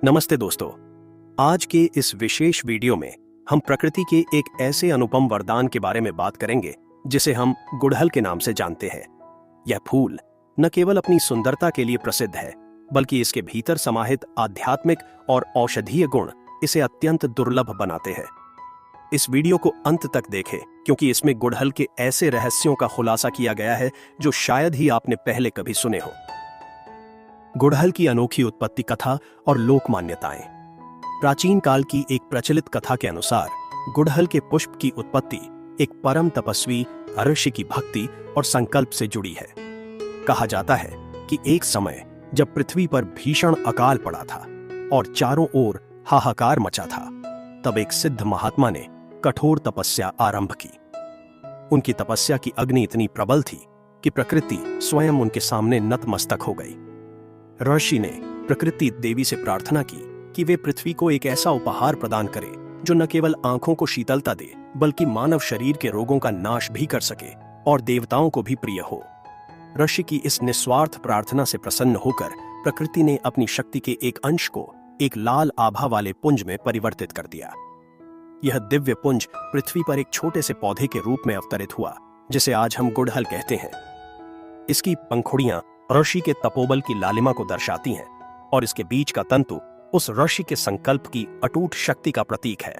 नमस्ते दोस्तों। आज के इस विशेष वीडियो में हम प्रकृति के एक ऐसे अनुपम वरदान के बारे में बात करेंगे जिसे हम गुड़हल के नाम से जानते हैं। यह फूल न केवल अपनी सुंदरता के लिए प्रसिद्ध है, बल्कि इसके भीतर समाहित आध्यात्मिक और औषधीय गुण इसे अत्यंत दुर्लभ बनाते हैं। इस वीडियो को अंत तक देखें, क्योंकि इसमें गुड़हल के ऐसे रहस्यों का खुलासा किया गया है जो शायद ही आपने पहले कभी सुने हो। गुड़हल की अनोखी उत्पत्ति कथा और लोक मान्यताएं। प्राचीन काल की एक प्रचलित कथा के अनुसार गुड़हल के पुष्प की उत्पत्ति एक परम तपस्वी ऋषि की भक्ति और संकल्प से जुड़ी है। कहा जाता है कि एक समय जब पृथ्वी पर भीषण अकाल पड़ा था और चारों ओर हाहाकार मचा था, तब एक सिद्ध महात्मा ने कठोर तपस्या आरंभ की। उनकी तपस्या की अग्नि इतनी प्रबल थी कि प्रकृति स्वयं उनके सामने नतमस्तक हो गई। ऋषि ने प्रकृति देवी से प्रार्थना की कि वे पृथ्वी को एक ऐसा उपहार प्रदान करे जो न केवल आंखों को शीतलता दे, बल्कि मानव शरीर के रोगों का नाश भी कर सके और देवताओं को भी प्रिय हो। ऋषि की इस निस्वार्थ प्रार्थना से प्रसन्न होकर प्रकृति ने अपनी शक्ति के एक अंश को एक लाल आभा वाले पुंज में परिवर्तित कर दिया। यह दिव्य पुंज पृथ्वी पर एक छोटे से पौधे के रूप में अवतरित हुआ, जिसे आज हम गुड़हल कहते हैं। इसकी पंखुड़ियां ऋषि के तपोबल की लालिमा को दर्शाती हैं और इसके बीच का तंतु उस ऋषि के संकल्प की अटूट शक्ति का प्रतीक है।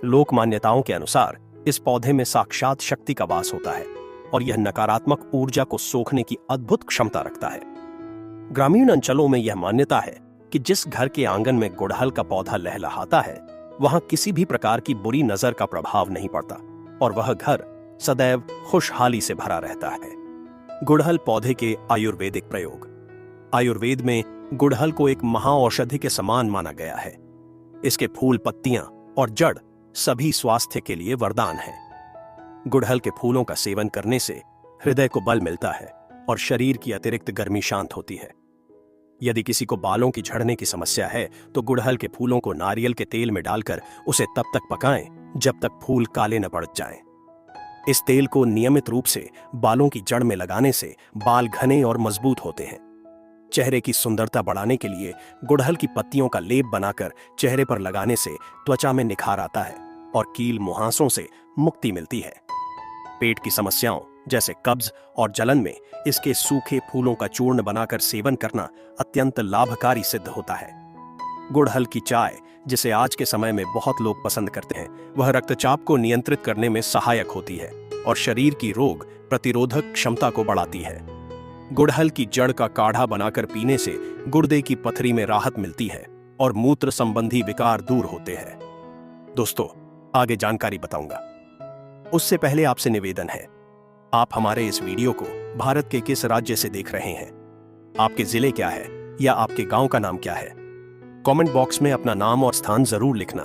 लोक मान्यताओं के अनुसार इस पौधे में साक्षात शक्ति का वास होता है और यह नकारात्मक ऊर्जा को सोखने की अद्भुत क्षमता रखता है। ग्रामीण अंचलों में यह मान्यता है कि जिस घर के आंगन में गुड़हल का पौधा लहलहाता है, वहां किसी भी प्रकार की बुरी नजर का प्रभाव नहीं पड़ता और वह घर सदैव खुशहाली से भरा रहता है। गुड़हल पौधे के आयुर्वेदिक प्रयोग। आयुर्वेद में गुड़हल को एक महाऔषधि के समान माना गया है। इसके फूल, पत्तियां और जड़ सभी स्वास्थ्य के लिए वरदान हैं। गुड़हल के फूलों का सेवन करने से हृदय को बल मिलता है और शरीर की अतिरिक्त गर्मी शांत होती है। यदि किसी को बालों की झड़ने की समस्या है, तो गुड़हल के फूलों को नारियल के तेल में डालकर उसे तब तक पकाएं जब तक फूल काले न पड़ जाएं। इस तेल को नियमित रूप से बालों की जड़ में लगाने से बाल घने और मजबूत होते हैं। चेहरे की सुंदरता बढ़ाने के लिए गुड़हल की पत्तियों का लेप बनाकर चेहरे पर लगाने से त्वचा में निखार आता है और कील मुहांसों से मुक्ति मिलती है। पेट की समस्याओं जैसे कब्ज और जलन में इसके सूखे फूलों का चूर्ण बनाकर सेवन करना अत्यंत लाभकारी सिद्ध होता है। गुड़हल की चाय, जिसे आज के समय में बहुत लोग पसंद करते हैं, वह रक्तचाप को नियंत्रित करने में सहायक होती है और शरीर की रोग प्रतिरोधक क्षमता को बढ़ाती है। गुड़हल की जड़ का काढ़ा बनाकर पीने से गुर्दे की पथरी में राहत मिलती है और मूत्र संबंधी विकार दूर होते हैं। दोस्तों, आगे जानकारी बताऊंगा। उससे पहले आपसे निवेदन है, आप हमारे इस वीडियो को भारत के किस राज्य से देख रहे हैं? आपके जिले क्या है या आपके गांव का नाम क्या है? कमेंट बॉक्स में अपना नाम और स्थान जरूर लिखना,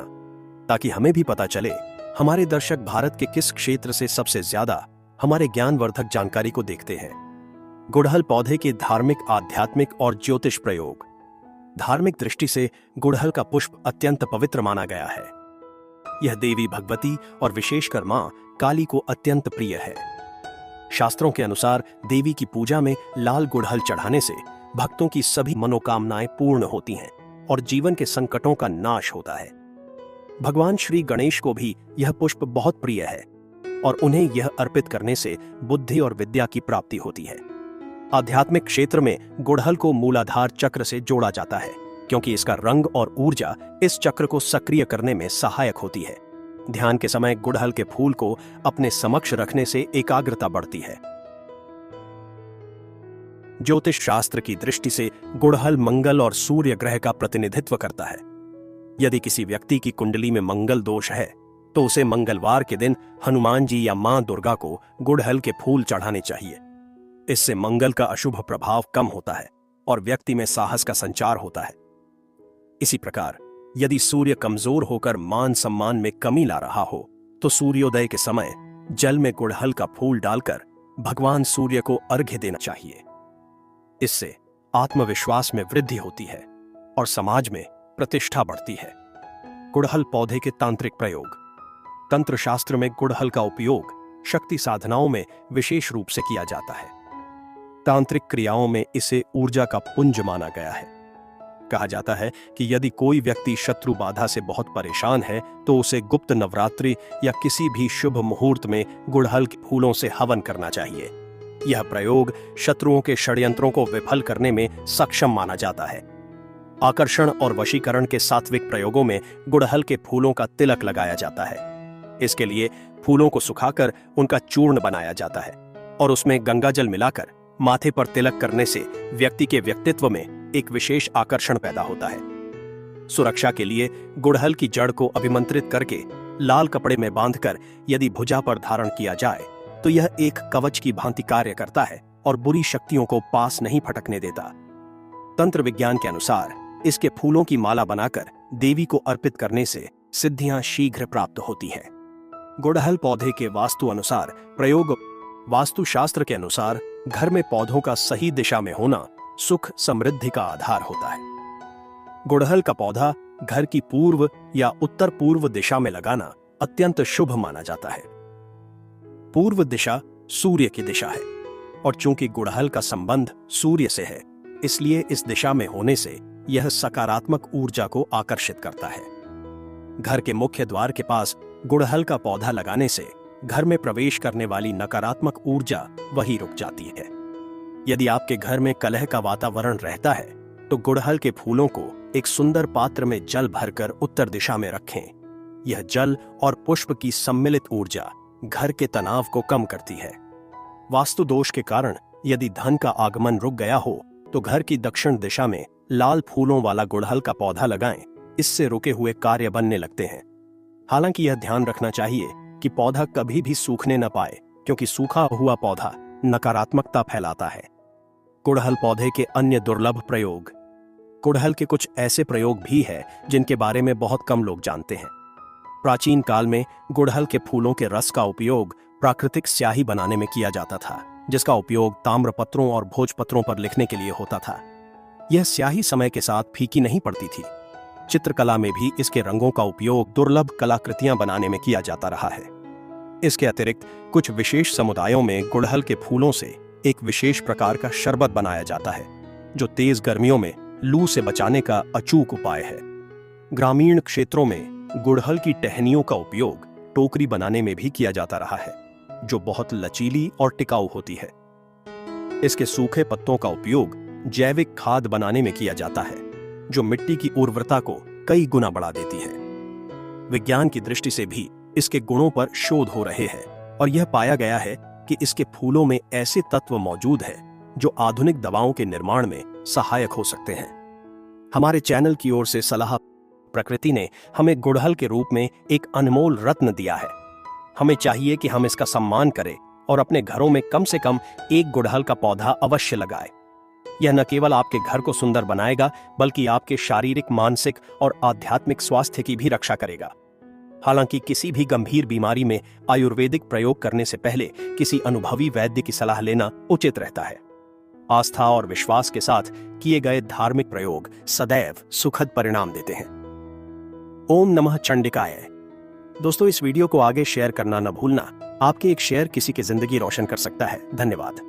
ताकि हमें भी पता चले हमारे दर्शक भारत के किस क्षेत्र से सबसे ज्यादा हमारे ज्ञानवर्धक जानकारी को देखते हैं। गुड़हल पौधे के धार्मिक, आध्यात्मिक और ज्योतिष प्रयोग। धार्मिक दृष्टि से गुड़हल का पुष्प अत्यंत पवित्र माना गया है। यह देवी भगवती और विशेषकर मां काली को अत्यंत प्रिय है। शास्त्रों के अनुसार देवी की पूजा में लाल गुड़हल चढ़ाने से भक्तों की सभी मनोकामनाएं पूर्ण होती हैं और जीवन के संकटों का नाश होता है। भगवान श्री गणेश को भी यह पुष्प बहुत प्रिय है और उन्हें यह अर्पित करने से बुद्धि और विद्या की प्राप्ति होती है। आध्यात्मिक क्षेत्र में गुड़हल को मूलाधार चक्र से जोड़ा जाता है, क्योंकि इसका रंग और ऊर्जा इस चक्र को सक्रिय करने में सहायक होती है। ध्यान के समय गुड़हल के फूल को अपने समक्ष रखने से एकाग्रता बढ़ती है। ज्योतिष शास्त्र की दृष्टि से गुड़हल मंगल और सूर्य ग्रह का प्रतिनिधित्व करता है। यदि किसी व्यक्ति की कुंडली में मंगल दोष है, तो उसे मंगलवार के दिन हनुमान जी या मां दुर्गा को गुड़हल के फूल चढ़ाने चाहिए। इससे मंगल का अशुभ प्रभाव कम होता है और व्यक्ति में साहस का संचार होता है। इसी प्रकार यदि सूर्य कमजोर होकर मान सम्मान में कमी ला रहा हो, तो सूर्योदय के समय जल में गुड़हल का फूल डालकर भगवान सूर्य को अर्घ्य देना चाहिए। इससे आत्मविश्वास में वृद्धि होती है और समाज में प्रतिष्ठा बढ़ती है। गुड़हल पौधे के तांत्रिक प्रयोग। तंत्र शास्त्र में गुड़हल का उपयोग शक्ति साधनाओं में विशेष रूप से किया जाता है। तांत्रिक क्रियाओं में इसे ऊर्जा का पुंज माना गया है। कहा जाता है कि यदि कोई व्यक्ति शत्रु बाधा से बहुत परेशान है तो उसे गुप्त नवरात्रि या किसी भी शुभ मुहूर्त में गुड़हल के फूलों से हवन करना चाहिए। यह प्रयोग शत्रुओं के षड्यंत्रों को विफल करने में सक्षम माना जाता है। आकर्षण और वशीकरण के सात्विक प्रयोगों में गुड़हल के फूलों का तिलक लगाया जाता है। इसके लिए फूलों को सुखाकर उनका चूर्ण बनाया जाता है और उसमें गंगाजल मिलाकर माथे पर तिलक करने से व्यक्ति के व्यक्तित्व में एक विशेष आकर्षण पैदा होता है। सुरक्षा के लिए गुड़हल की जड़ को अभिमंत्रित करके लाल कपड़े में बांधकर यदि भुजा पर धारण किया जाए तो यह एक कवच की भांति कार्य करता है और बुरी शक्तियों को पास नहीं फटकने देता। तंत्र विज्ञान के अनुसार इसके फूलों की माला बनाकर देवी को अर्पित करने से सिद्धियां शीघ्र प्राप्त होती हैं। गुड़हल पौधे के वास्तु अनुसार प्रयोग। वास्तुशास्त्र के अनुसार घर में पौधों का सही दिशा में होना सुख समृद्धि का आधार होता है। गुड़हल का पौधा घर की पूर्व या उत्तर पूर्व दिशा में लगाना अत्यंत शुभ माना जाता है। पूर्व दिशा सूर्य की दिशा है और चूंकि गुड़हल का संबंध सूर्य से है, इसलिए इस दिशा में होने से यह सकारात्मक ऊर्जा को आकर्षित करता है। घर के मुख्य द्वार के पास गुड़हल का पौधा लगाने से घर में प्रवेश करने वाली नकारात्मक ऊर्जा वहीं रुक जाती है। यदि आपके घर में कलह का वातावरण रहता है तो गुड़हल के फूलों को एक सुंदर पात्र में जल भरकर उत्तर दिशा में रखें। यह जल और पुष्प की सम्मिलित ऊर्जा घर के तनाव को कम करती है। वास्तु दोष के कारण यदि धन का आगमन रुक गया हो तो घर की दक्षिण दिशा में लाल फूलों वाला गुड़हल का पौधा लगाएं। इससे रुके हुए कार्य बनने लगते हैं। हालांकि यह ध्यान रखना चाहिए कि पौधा कभी भी सूखने न पाए, क्योंकि सूखा हुआ पौधा नकारात्मकता फैलाता है। गुड़हल पौधे के अन्य दुर्लभ प्रयोग। गुड़हल के कुछ ऐसे प्रयोग भी हैं जिनके बारे में बहुत कम लोग जानते हैं। प्राचीन काल में गुड़हल के फूलों के रस का उपयोग प्राकृतिक स्याही बनाने में किया जाता था, जिसका उपयोग ताम्रपत्रों और भोजपत्रों पर लिखने के लिए होता था। यह स्याही समय के साथ फीकी नहीं पड़ती थी। चित्रकला में भी इसके रंगों का उपयोग दुर्लभ कलाकृतियां बनाने में किया जाता रहा है। इसके अतिरिक्त कुछ विशेष समुदायों में गुड़हल के फूलों से एक विशेष प्रकार का शरबत बनाया जाता है, जो तेज गर्मियों में लू से बचाने का अचूक उपाय है। ग्रामीण क्षेत्रों में गुड़हल की टहनियों का उपयोग टोकरी बनाने में भी किया जाता रहा है, जो बहुत लचीली और टिकाऊ होती है। इसके सूखे पत्तों का उपयोग जैविक खाद बनाने में किया जाता है, जो मिट्टी की उर्वरता को कई गुना बढ़ा देती है। विज्ञान की दृष्टि से भी इसके गुणों पर शोध हो रहे हैं और यह पाया गया है कि इसके फूलों में ऐसे तत्व मौजूद हैं जो आधुनिक दवाओं के निर्माण में सहायक हो सकते हैं। हमारे चैनल की ओर से सलाह। प्रकृति ने हमें गुड़हल के रूप में एक अनमोल रत्न दिया है। हमें चाहिए कि हम इसका सम्मान करें और अपने घरों में कम से कम एक गुड़हल का पौधा अवश्य लगाएं। यह न केवल आपके घर को सुंदर बनाएगा, बल्कि आपके शारीरिक, मानसिक और आध्यात्मिक स्वास्थ्य की भी रक्षा करेगा। हालांकि किसी भी गंभीर बीमारी में आयुर्वेदिक प्रयोग करने से पहले किसी अनुभवी वैद्य की सलाह लेना उचित रहता है। आस्था और विश्वास के साथ किए गए धार्मिक प्रयोग सदैव सुखद परिणाम देते हैं। ओम नमः चंडिकाय। दोस्तों, इस वीडियो को आगे शेयर करना न भूलना। आपके एक शेयर किसी की जिंदगी रोशन कर सकता है। धन्यवाद।